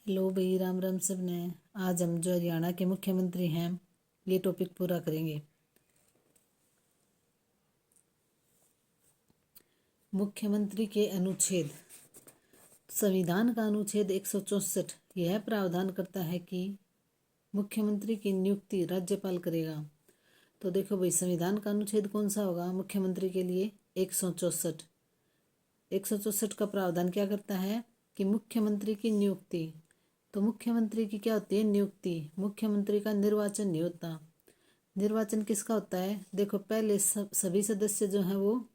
Hello भाई, राम राम सब ने। आज हम जो हरियाणा के मुख्यमंत्री हैं ये टॉपिक पूरा करेंगे। मुख्यमंत्री के अनुच्छेद। संविधान का अनुच्छेद 164 यह प्रावधान करता है कि मुख्यमंत्री की नियुक्ति राज्यपाल करेगा। तो देखो भाई, संविधान का अनुच्छेद कौन सा होगा मुख्यमंत्री के लिए? 164। 164 का प्रावधान क्या करता है कि मुख्यमंत्री की नियुक्ति। तो मुख्यमंत्री की क्या होती है? नियुक्ति। मुख्यमंत्री का निर्वाचन नहीं होता। निर्वाचन किसका होता है? देखो, पहले सभी सदस्य जो हैं वो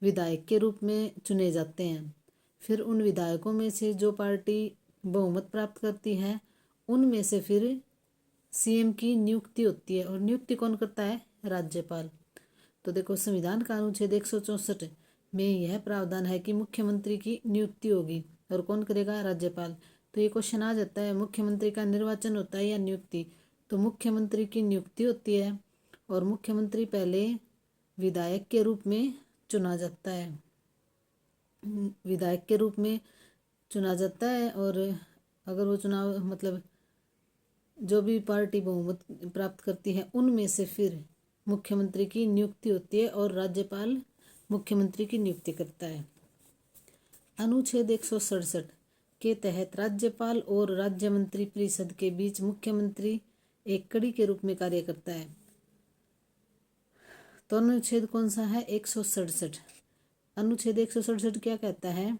विधायक के रूप में चुने जाते हैं। फिर उन विधायकों में से जो पार्टी बहुमत प्राप्त करती है उनमें से फिर सीएम की नियुक्ति होती है। और नियुक्ति कौन करता है? राज्यपाल। तो देखो, संविधान का अनुच्छेद 164 में यह प्रावधान है कि मुख्यमंत्री की नियुक्ति होगी। और कौन करेगा? राज्यपाल। तो ये क्वेश्चन आ जाता है, मुख्यमंत्री का निर्वाचन होता है या नियुक्ति? तो मुख्यमंत्री की नियुक्ति होती है। और मुख्यमंत्री पहले विधायक के रूप में चुना जाता है। विधायक के रूप में चुना जाता है। और अगर वो चुनाव मतलब जो भी पार्टी बहुमत प्राप्त करती है उनमें से फिर मुख्यमंत्री की नियुक्ति होती है और राज्यपाल मुख्यमंत्री की नियुक्ति करता है। अनुच्छेद 167 के तहत राज्यपाल और राज्य मंत्री परिषद के बीच मुख्यमंत्री एक कड़ी के रूप में कार्य करता है। तो अनुच्छेद कौन सा है? 167। अनुच्छेद 167 क्या कहता है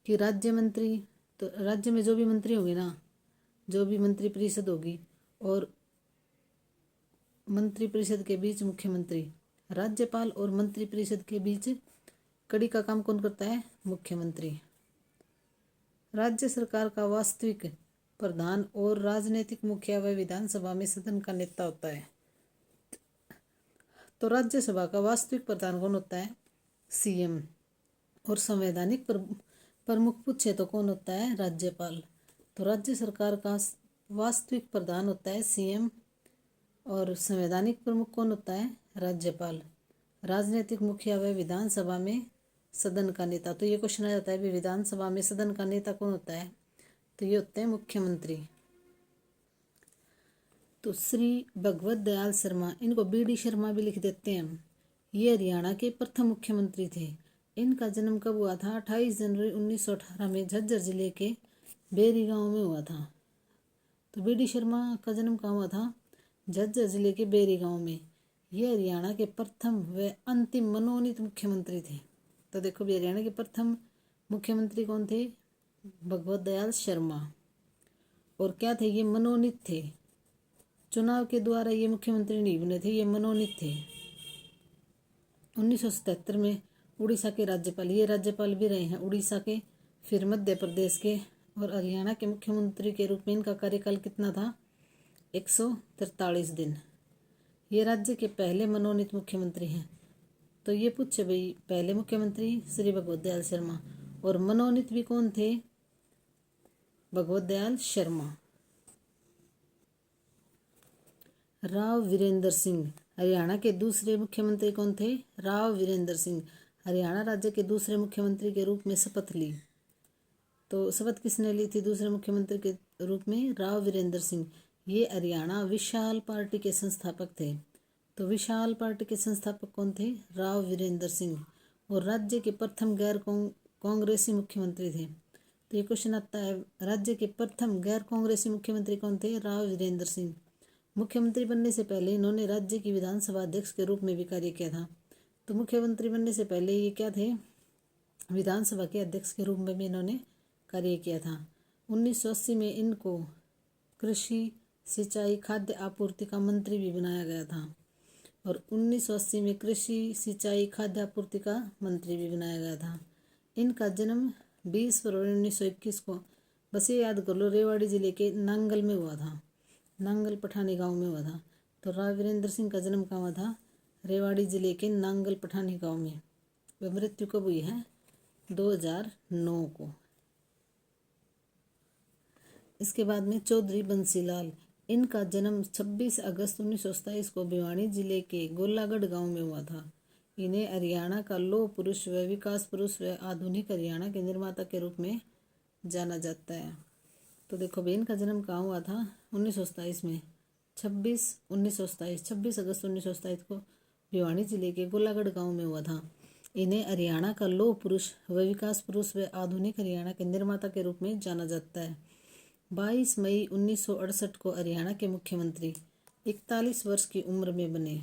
कि राज्य मंत्री, तो राज्य में जो भी मंत्री होंगे ना, जो भी मंत्री परिषद होगी और मंत्री परिषद के बीच मुख्यमंत्री, राज्यपाल और मंत्री परिषद के बीच कड़ी का काम कौन करता है? मुख्यमंत्री। राज्य सरकार का वास्तविक प्रधान और राजनीतिक मुखिया व विधानसभा में सदन का नेता होता है। तो राज्यसभा का वास्तविक प्रधान कौन होता है? सीएम। और संवैधानिक प्रमुख पूछे तो कौन होता है? राज्यपाल। तो राज्य सरकार का वास्तविक प्रधान होता है सीएम और संवैधानिक प्रमुख कौन होता है? राज्यपाल। राजनीतिक मुखिया व विधानसभा में सदन का नेता। तो ये क्वेश्चन आ जाता है, विधानसभा में सदन का नेता कौन होता है? तो ये होते हैं मुख्यमंत्री। तो श्री भगवत दयाल शर्मा, इनको बीडी शर्मा भी लिख देते हैं हम, ये हरियाणा के प्रथम मुख्यमंत्री थे। इनका जन्म कब हुआ था? 28 जनवरी 1918 में झज्जर जिले के बेरी गांव में हुआ था। तो बीडी शर्मा का जन्म कहाँ हुआ था? झज्जर जिले के बेरी गांव में। ये हरियाणा के प्रथम व अंतिम मनोनीत मुख्यमंत्री थे। तो देखो भी, हरियाणा के प्रथम मुख्यमंत्री कौन थे? भगवत दयाल शर्मा। और क्या थे? ये मनोनीत थे। चुनाव के द्वारा ये मुख्यमंत्री नहीं बने थे, ये मनोनीत थे। 1977 में उड़ीसा के राज्यपाल, ये राज्यपाल भी रहे हैं उड़ीसा के, फिर मध्य प्रदेश के। और हरियाणा के मुख्यमंत्री के रूप में इनका कार्यकाल कितना था? 143 दिन। ये राज्य के पहले मनोनीत मुख्यमंत्री हैं। तो ये पूछे भाई, पहले मुख्यमंत्री श्री भगवत दयाल शर्मा और मनोनीत भी कौन थे? भगवत दयाल शर्मा। राव वीरेंद्र सिंह, हरियाणा के दूसरे मुख्यमंत्री कौन थे? राव वीरेंद्र सिंह हरियाणा राज्य के दूसरे मुख्यमंत्री के रूप में शपथ ली। तो शपथ किसने ली थी दूसरे मुख्यमंत्री के रूप में? राव वीरेंद्र सिंह। ये हरियाणा विशाल पार्टी के संस्थापक थे। तो विशाल पार्टी के संस्थापक कौन थे? राव वीरेंद्र सिंह। और राज्य के प्रथम गैर कांग्रेसी मुख्यमंत्री थे। तो ये क्वेश्चन आता है, राज्य के प्रथम गैर कांग्रेसी मुख्यमंत्री कौन थे? राव वीरेंद्र सिंह। मुख्यमंत्री बनने से पहले इन्होंने राज्य की विधानसभा अध्यक्ष के रूप में भी कार्य किया था। तो मुख्यमंत्री बनने से पहले ये क्या थे? विधानसभा के अध्यक्ष के रूप में भी इन्होंने कार्य किया था। 1980 में इनको कृषि, सिंचाई, खाद्य आपूर्ति का मंत्री भी बनाया गया था। और 1980 में कृषि, सिंचाई, खाद्य आपूर्ति का मंत्री भी बनाया गया था। इनका जन्म 20 फरवरी 1921 को, बस ये याद कर लो, रेवाड़ी जिले के नांगल में हुआ था। नांगल पठानी गांव में हुआ था। तो राव वीरेंद्र सिंह का जन्म कहाँ हुआ था? रेवाड़ी जिले के नांगल पठानी गांव में। वह मृत्यु कब हुई है? 2009 को। इसके बाद में चौधरी बंसीलाल, इनका जन्म 26 अगस्त 1927 को भिवानी जिले के गोलागढ़ गांव में हुआ था। इन्हें हरियाणा का लौह पुरुष व विकास पुरुष व आधुनिक हरियाणा के निर्माता के रूप में जाना जाता है। तो देखो भाई इनका जन्म कहाँ हुआ था 1927 में, 26 अगस्त 1927 को भिवानी जिले के गोलागढ़ गांव में हुआ था। इन्हें हरियाणा का लौह पुरुष व विकास पुरुष व आधुनिक हरियाणा के निर्माता के रूप में जाना जाता है। 22 मई 1968 को हरियाणा के मुख्यमंत्री 41 वर्ष की उम्र में बने।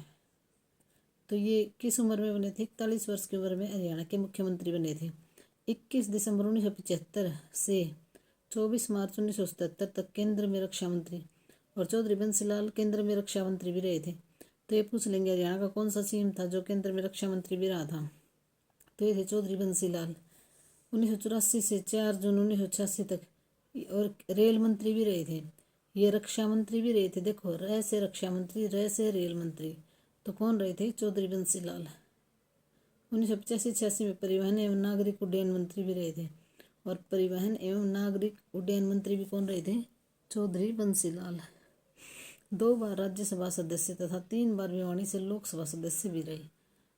तो ये किस उम्र में बने थे? 41 वर्ष की उम्र में हरियाणा के मुख्यमंत्री बने थे। 21 दिसंबर 1975 से 24 मार्च 1977 तक केंद्र में रक्षा मंत्री, और चौधरी बंसीलाल केंद्र में रक्षा मंत्री भी रहे थे। तो ये पूछ लेंगे हरियाणा का कौन सा सीएम था जो केंद्र में रक्षा मंत्री भी रहा था? तो ये थे चौधरी बंसीलाल। 1984 से 4 जून 1986 तक और रेल मंत्री भी रहे थे। ये रक्षा मंत्री भी रहे थे। देखो, र से रक्षा मंत्री, र से रेल मंत्री। तो कौन रहे थे? चौधरी बंसीलाल। 1985-86 में परिवहन एवं नागरिक उड्डयन मंत्री भी रहे थे। और परिवहन एवं नागरिक उड्डयन मंत्री भी कौन रहे थे? चौधरी बंसीलाल। 2 बार राज्यसभा सदस्य तथा 3 बार भिवानी से लोकसभा सदस्य भी रहे।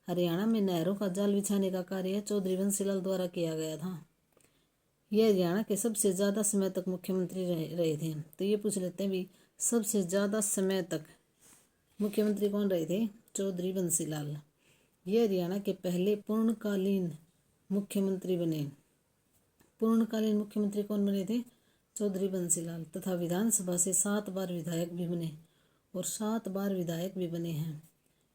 हरियाणा में नहरों का जाल बिछाने का कार्य चौधरी बंसीलाल द्वारा किया गया था। यह हरियाणा के सबसे ज़्यादा समय तक मुख्यमंत्री रहे थे। तो ये पूछ लेते हैं भी, सबसे ज़्यादा समय तक मुख्यमंत्री कौन रहे थे? चौधरी बंसीलाल। ये हरियाणा के पहले पूर्णकालीन मुख्यमंत्री बने। पूर्णकालीन मुख्यमंत्री कौन बने थे? चौधरी बंसीलाल। तथा विधानसभा से 7 बार विधायक भी बने, और 7 बार विधायक भी बने हैं।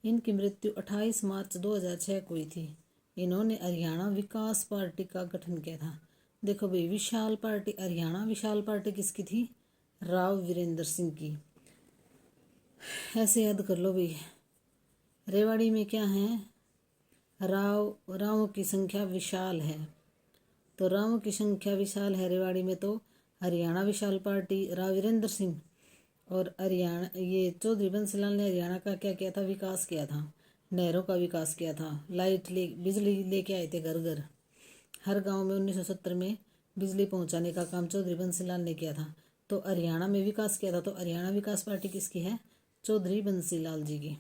इनकी मृत्यु 28 मार्च 2006 को हुई थी। इन्होंने हरियाणा विकास पार्टी का गठन किया था। देखो भाई, विशाल पार्टी, हरियाणा विशाल पार्टी किसकी थी? राव वीरेंद्र सिंह की। ऐसे याद कर लो भाई। रेवाड़ी में क्या है? रावों की संख्या विशाल है। तो रावों की संख्या विशाल है रेवाड़ी में। तो हरियाणा विशाल पार्टी, राव वीरेंद्र सिंह और हरियाणा, ये चौधरी बंसीलाल ने हरियाणा का क्या किया था? विकास किया था। नहरों का विकास किया था। बिजली लेके आए थे घर घर। हर गांव में 1970 में बिजली पहुंचाने का काम चौधरी बंसीलाल ने किया था। तो हरियाणा में विकास किया था। तो हरियाणा विकास पार्टी किसकी है? चौधरी बंसीलाल जी की।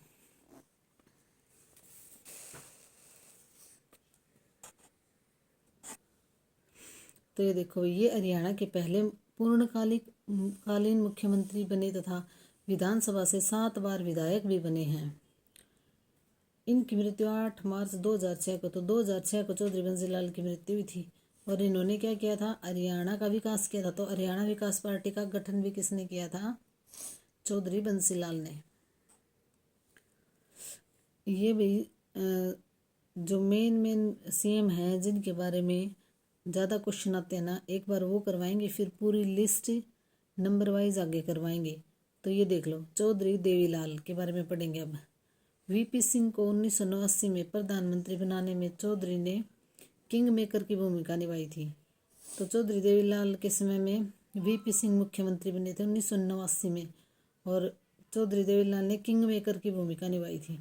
तो ये देखो, ये हरियाणा के पहले पूर्णकालीन मुख्यमंत्री बने तथा विधानसभा से 7 बार विधायक भी बने हैं। इनकी मृत्यु 8 मार्च 2006 को, तो 2006 को चौधरी बंसीलाल की मृत्यु हुई थी। और इन्होंने क्या किया था? हरियाणा का विकास किया था। तो हरियाणा विकास पार्टी का गठन भी किसने किया था? चौधरी बंसीलाल ने। ये भी जो मेन सीएम हैं जिनके बारे में ज़्यादा क्वेश्चन आते हैं ना, एक बार वो करवाएंगे, फिर पूरी लिस्ट नंबर वाइज आगे करवाएंगे। तो ये देख लो, चौधरी देवीलाल के बारे में पढ़ेंगे अब। वीपी सिंह को 1989 में प्रधानमंत्री बनाने में चौधरी ने किंग मेकर की भूमिका निभाई थी। तो चौधरी देवीलाल के समय में वीपी सिंह मुख्यमंत्री बने थे 1989 में, और चौधरी देवीलाल ने किंग मेकर की भूमिका निभाई थी।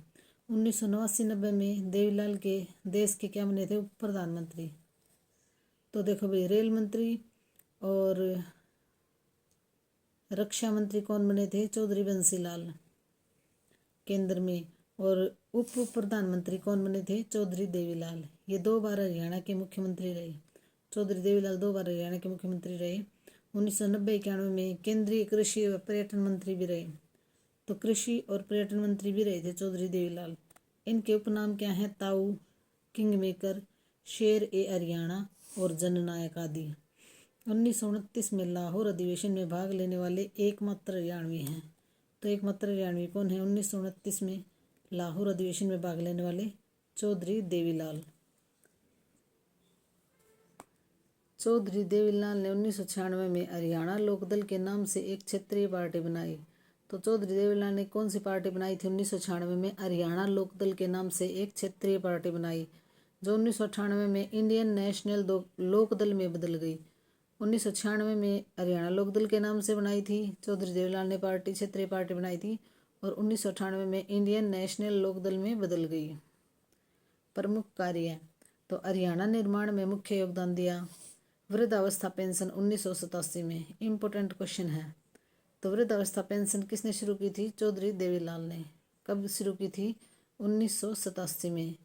1989-90 में देवीलाल के देश के क्या बने थे? उप प्रधानमंत्री। तो देखो भाई, रेल मंत्री और रक्षा मंत्री कौन बने थे? चौधरी बंसीलाल केंद्र में। और उप प्रधानमंत्री कौन बने थे? चौधरी देवीलाल। ये 2 बार हरियाणा के मुख्यमंत्री रहे। चौधरी देवीलाल 2 बार हरियाणा के मुख्यमंत्री रहे। 1990-91 में केंद्रीय कृषि व पर्यटन मंत्री भी रहे। तो कृषि और पर्यटन मंत्री भी रहे थे चौधरी देवीलाल। इनके उपनाम क्या हैं? ताऊ, किंग मेकर, शेर-ए-हरियाणा और जननायक आदि। 1929 में लाहौर अधिवेशन में भाग लेने वाले एकमात्र हरियाणवी हैं। तो एकमात्र हरियाणवी कौन है 1929 में लाहौर अधिवेशन में भाग लेने वाले? चौधरी देवीलाल। चौधरी देवीलाल ने 1996 में हरियाणा लोकदल के नाम से एक क्षेत्रीय पार्टी बनाई। तो चौधरी देवीलाल ने कौन सी पार्टी बनाई थी 1996 में? हरियाणा लोकदल के नाम से एक क्षेत्रीय पार्टी बनाई, जो 1998 में इंडियन नेशनल लोकदल में बदल गई। 1996 में हरियाणा लोकदल के नाम से बनाई थी चौधरी देवीलाल ने पार्टी, क्षेत्रीय पार्टी बनाई थी, और 1998 में इंडियन नेशनल लोकदल में बदल गई। प्रमुख कार्य, तो हरियाणा निर्माण में मुख्य योगदान दिया। वृद्धावस्था पेंशन 1987 में, इम्पोर्टेंट क्वेश्चन है। तो वृद्धावस्था पेंशन किसने शुरू की थी? चौधरी देवीलाल ने। कब शुरू की थी? 1987 में।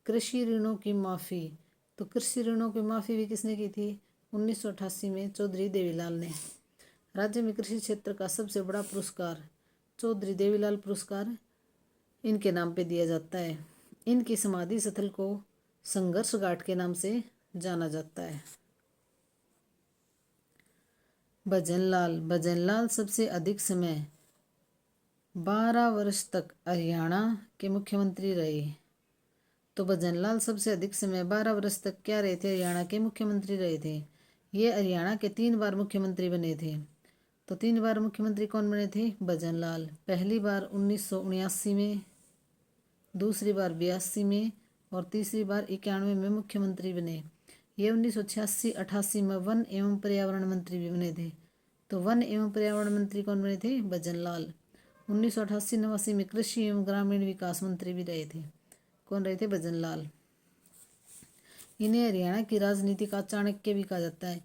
कृषि ऋणों की माफ़ी, तो कृषि ऋणों की माफ़ी भी किसने की थी? 1988 में चौधरी देवीलाल ने। राज्य में कृषि क्षेत्र का सबसे बड़ा पुरस्कार चौधरी देवीलाल पुरस्कार इनके नाम पे दिया जाता है। इनकी समाधि स्थल को संघर्ष घाट के नाम से जाना जाता है। भजनलाल सबसे अधिक समय 12 वर्ष तक हरियाणा के मुख्यमंत्री रहे। तो भजनलाल सबसे अधिक समय 12 वर्ष तक क्या रहे थे? हरियाणा के मुख्यमंत्री रहे थे। ये हरियाणा के 3 बार मुख्यमंत्री बने थे। तो 3 बार मुख्यमंत्री कौन बने थे? भजनलाल। पहली बार 1979 में, दूसरी बार 82 में और तीसरी बार 91 में मुख्यमंत्री बने। ये 1986-88 में वन एवं पर्यावरण मंत्री भी बने थे। तो वन एवं पर्यावरण मंत्री कौन बने थे? भजनलाल। 1988-89 में कृषि एवं ग्रामीण विकास मंत्री भी रहे थे। कौन रहे थे? भजनलाल। इन्हें हरियाणा की राजनीति का चाणक्य भी कहा जाता है।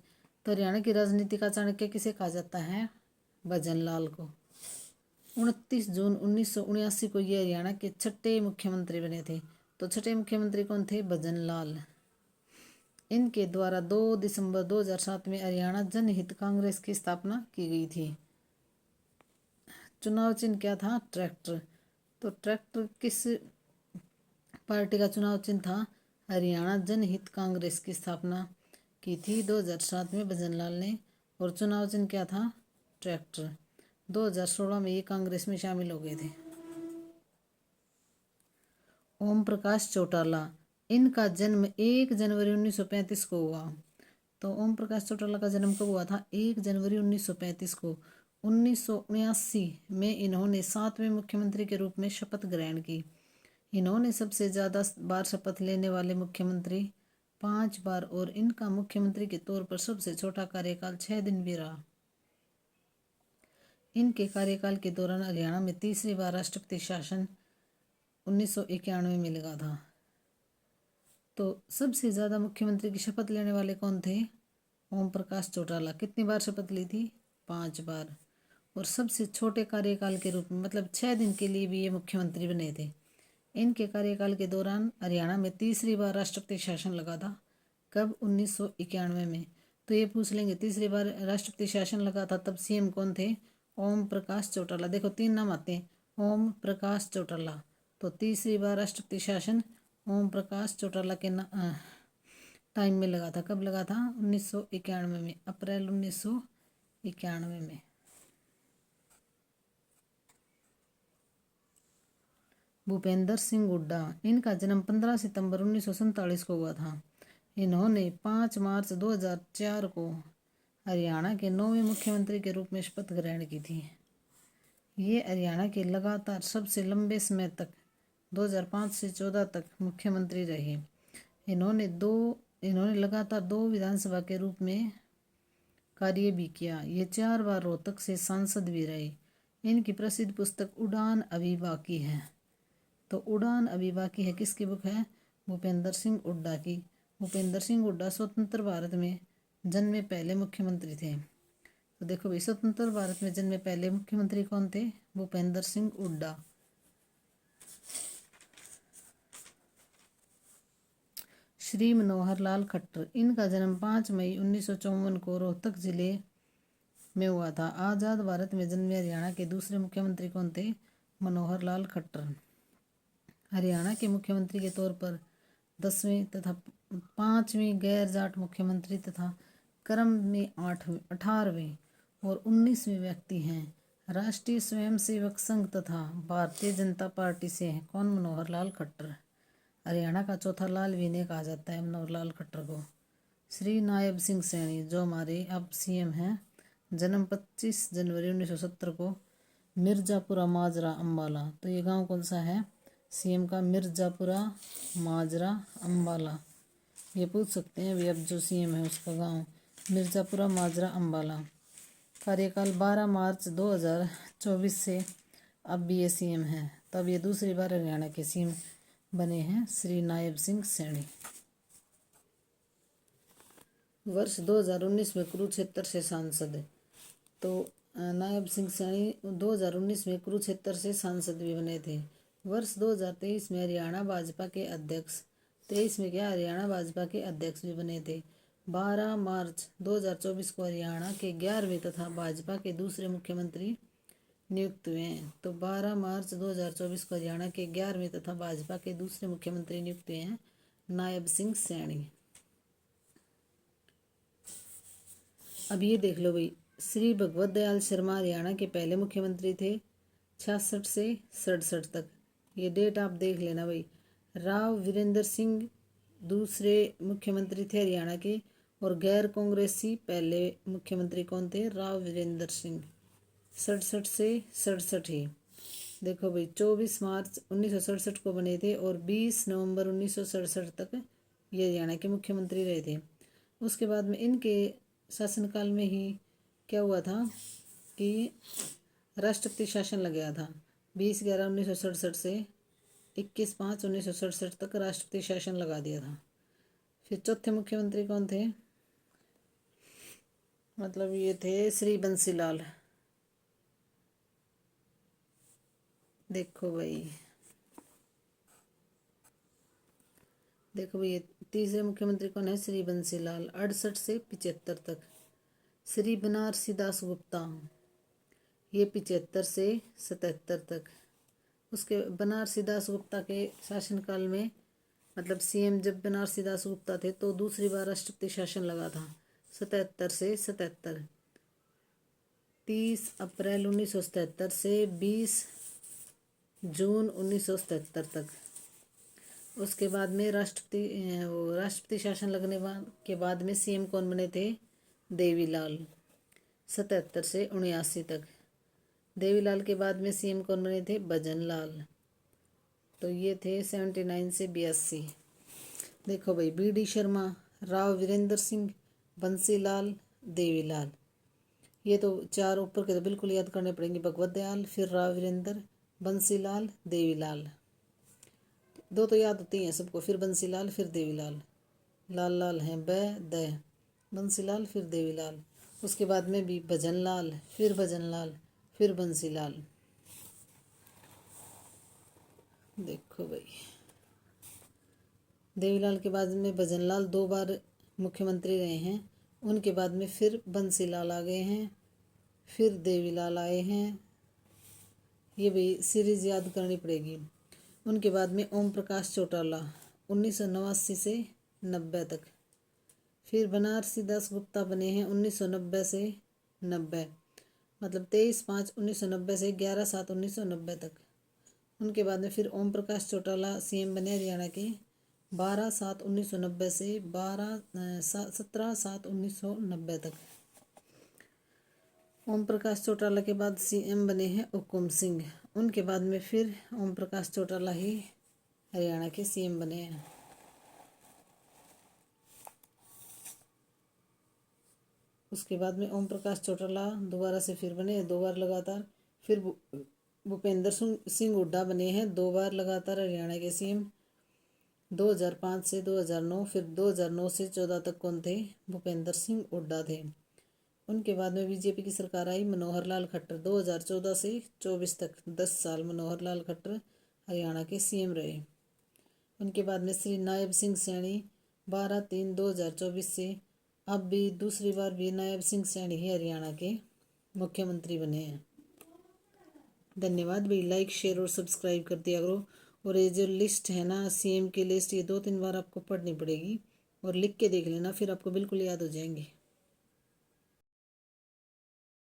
तो हरियाणा की राजनीति का चाणक्य किसे कहा जाता है? भजनलाल को। 29 जून 1979 को ये हरियाणा के छठे मुख्यमंत्री बने थे। तो छठे मुख्यमंत्री कौन थे? भजनलाल। इनके द्वारा 2 दिसंबर 2007 में हरियाणा जनहित कांग्रेस की स्थापना की गई थी। चुनाव चिन्ह क्या था? ट्रैक्टर। तो ट्रैक्टर किस पार्टी का चुनाव चिन्ह था? हरियाणा जनहित कांग्रेस की स्थापना की थी 2007 में भजनलाल ने। और चुनाव चिन्ह क्या था? ट्रैक्टर। 2016 में ये कांग्रेस में शामिल हो गए थे। ओम प्रकाश चौटाला, इनका जन्म 1 जनवरी 1935 को हुआ। तो ओम प्रकाश चौटाला का जन्म कब हुआ था? 1 जनवरी 1935 को। 1979 में इन्होंने 7वें मुख्यमंत्री के रूप में शपथ ग्रहण की। इन्होंने सबसे ज़्यादा बार शपथ लेने वाले मुख्यमंत्री 5 बार और इनका मुख्यमंत्री के तौर पर सबसे छोटा कार्यकाल 6 दिन भी रहा। इनके कार्यकाल के दौरान हरियाणा में तीसरी बार राष्ट्रपति शासन 1991 में लगा था। तो सबसे ज़्यादा मुख्यमंत्री की शपथ लेने वाले कौन थे? ओम प्रकाश चौटाला। कितनी बार शपथ ली थी? 5 बार। और सबसे छोटे कार्यकाल के रूप में, मतलब 6 दिन के लिए भी ये मुख्यमंत्री बने थे। इनके कार्यकाल के दौरान हरियाणा में तीसरी बार राष्ट्रपति शासन लगा था। कब? 1991 में। तो ये पूछ लेंगे तीसरी बार राष्ट्रपति शासन लगा था तब सीएम कौन थे? ओम प्रकाश चौटाला। देखो 3 नाम आते हैं, ओम प्रकाश चौटाला। तो तीसरी बार राष्ट्रपति शासन ओम प्रकाश चौटाला के टाइम में लगा था। कब लगा था? 1991 में, अप्रैल 1991 में। भूपेंद्र सिंह हुड्डा, इनका जन्म 15 सितंबर 1947 को हुआ था। इन्होंने 5 मार्च 2004 को हरियाणा के 9वें मुख्यमंत्री के रूप में शपथ ग्रहण की थी। ये हरियाणा के लगातार सबसे लंबे समय तक 2005 से 14 तक मुख्यमंत्री रहे। इन्होंने लगातार 2 विधानसभा के रूप में कार्य भी किया। ये 4 बार रोहतक से सांसद भी रहे। इनकी प्रसिद्ध पुस्तक उड़ान अभी बाकी है। तो उड़ान अभी बाकी है किसकी बुक है? भूपेंद्र सिंह हुड्डा की। भूपेंद्र सिंह हुड्डा स्वतंत्र भारत में जन्मे पहले मुख्यमंत्री थे। तो देखो भाई, स्वतंत्र भारत में जन्मे पहले मुख्यमंत्री कौन थे? भूपेंद्र सिंह हुड्डा। श्री मनोहर लाल खट्टर, इनका जन्म 5 मई 1954 को रोहतक जिले में हुआ था। आज़ाद भारत में जन्मे हरियाणा के दूसरे मुख्यमंत्री कौन थे? मनोहर लाल खट्टर। हरियाणा के मुख्यमंत्री के तौर पर 10वें तथा 5वें गैर जाट मुख्यमंत्री तथा क्रम में 18वें और 19वें व्यक्ति हैं। राष्ट्रीय स्वयंसेवक संघ तथा भारतीय जनता पार्टी से हैं। कौन? मनोहर लाल खट्टर। हरियाणा का चौथा लाल भी इन्हें कहा जाता है, मनोहर लाल खट्टर को। श्री नायब सिंह सैनी, जो हमारे अब सीएम हैं, जन्म 25 जनवरी 1970 को, मिर्जापुरा माजरा अम्बाला। तो ये गांव कौन सा है सीएम का? मिर्जापुरा माजरा अम्बाला। ये पूछ सकते हैं अभी, अब जो सीएम है उसका गांव मिर्जापुरा माजरा अम्बाला। कार्यकाल 12 मार्च 2024 से अब भी ये सीएम हैं। तब ये दूसरी बार हरियाणा के सीएम बने हैं श्री नायब सिंह सैनी। वर्ष 2019 में कुरुक्षेत्र से सांसद। तो नायब सिंह सैनी 2019 में कुरुक्षेत्र से सांसद भी बने थे। वर्ष 2023 में हरियाणा भाजपा के अध्यक्ष, 23 में क्या हरियाणा भाजपा के अध्यक्ष भी बने थे। 12 मार्च 2024 को हरियाणा के 11वें तथा भाजपा के दूसरे मुख्यमंत्री नियुक्त हुए हैं। तो 12 मार्च 2024 को हरियाणा के 11वें तथा भाजपा के दूसरे मुख्यमंत्री नियुक्त हुए हैं नायब सिंह सैनी। अब ये देख लो भाई, श्री भगवत दयाल शर्मा हरियाणा के पहले मुख्यमंत्री थे 66 से 67 तक। ये डेट आप देख लेना भाई। राव वीरेंद्र सिंह दूसरे मुख्यमंत्री थे हरियाणा के, और गैर कांग्रेसी पहले मुख्यमंत्री कौन थे? राव वीरेंद्र सिंह। 67 से 67 ही। देखो भाई, 24 मार्च 1967 को बने थे और 20 नवंबर 1967 तक ये हरियाणा के मुख्यमंत्री रहे थे। उसके बाद में इनके शासनकाल में ही क्या हुआ था कि राष्ट्रपति शासन लग गया था। 20/11/1967 से 21/5/1967 तक राष्ट्रपति शासन लगा दिया था। फिर चौथे मुख्यमंत्री कौन थे? मतलब ये थे श्री बंसीलाल। देखो भाई, तीसरे मुख्यमंत्री कौन है? श्री बंसीलाल, 68 से 75 तक। श्री बनारसी दास गुप्ता, ये 75 से 77 तक। उसके बनारसी दास गुप्ता के शासनकाल में, मतलब सीएम जब बनारसी दास गुप्ता थे तो दूसरी बार राष्ट्रपति शासन लगा था 77 से 77। 30 अप्रैल 1977 से 20 जून 1977 तक। उसके बाद में राष्ट्रपति शासन लगने के बाद में सीएम कौन बने थे? देवीलाल, 77 से 79 तक। देवीलाल के बाद में सीएम कौन बने थे? भजनलाल, तो ये थे 79 से 82। देखो भाई, बीडी शर्मा, राव वीरेंद्र सिंह, बंसीलाल, देवीलाल, ये तो चार ऊपर के तो बिल्कुल याद करने पड़ेंगे। भगवत दयाल, फिर राव वीरेंद्र, बंसीलाल, देवीलाल, दो तो याद होती हैं सबको। फिर बंसीलाल, फिर देवीलाल, लाल लाल हैं द बंसीलाल, फिर देवीलाल। उसके बाद में भी भजनलाल, फिर भजनलाल, फिर बंसीलाल। देखो भाई, देवीलाल के बाद में भजनलाल 2 बार मुख्यमंत्री रहे हैं। उनके बाद में फिर बंसीलाल आ गए हैं, फिर देवीलाल आए हैं। ये भी सीरीज याद करनी पड़ेगी। उनके बाद में ओम प्रकाश चौटाला 1989 से 90 तक। फिर बनारसी दास गुप्ता बने हैं 1990 से 90, मतलब 23/5/1990 से 11/7/1990 तक। उनके बाद में फिर ओम प्रकाश चौटाला सीएम बने हरियाणा के 12/7/1990 से 17/7/1990 तक। ओम प्रकाश चौटाला के बाद सीएम बने हैं हुकुम सिंह। उनके बाद में फिर ओम प्रकाश चौटाला ही हरियाणा के सीएम बने हैं। उसके बाद में ओम प्रकाश चौटाला दोबारा से फिर बने 2 बार लगातार। फिर भूपेंद्र सिंह हुड्डा बने हैं 2 बार लगातार हरियाणा के सीएम, 2005 से 2009। फिर 2009 से 14 तक कौन थे? भूपेंद्र सिंह हुड्डा थे। उनके बाद में बीजेपी की सरकार आई, मनोहर लाल खट्टर 2014 से 24 तक 10 साल मनोहर लाल खट्टर हरियाणा के सीएम रहे। उनके बाद में श्री नायब सिंह सैनी 12/3/2024 से अब भी दूसरी बार भी नायब सिंह सैनी ही हरियाणा के मुख्यमंत्री बने हैं। धन्यवाद भाई, लाइक शेयर और सब्सक्राइब कर दिया करो। और ये जो लिस्ट है ना सीएम की लिस्ट, ये 2-3 बार आपको पढ़नी पड़ेगी और लिख के देख लेना, फिर आपको बिल्कुल याद हो जाएंगे।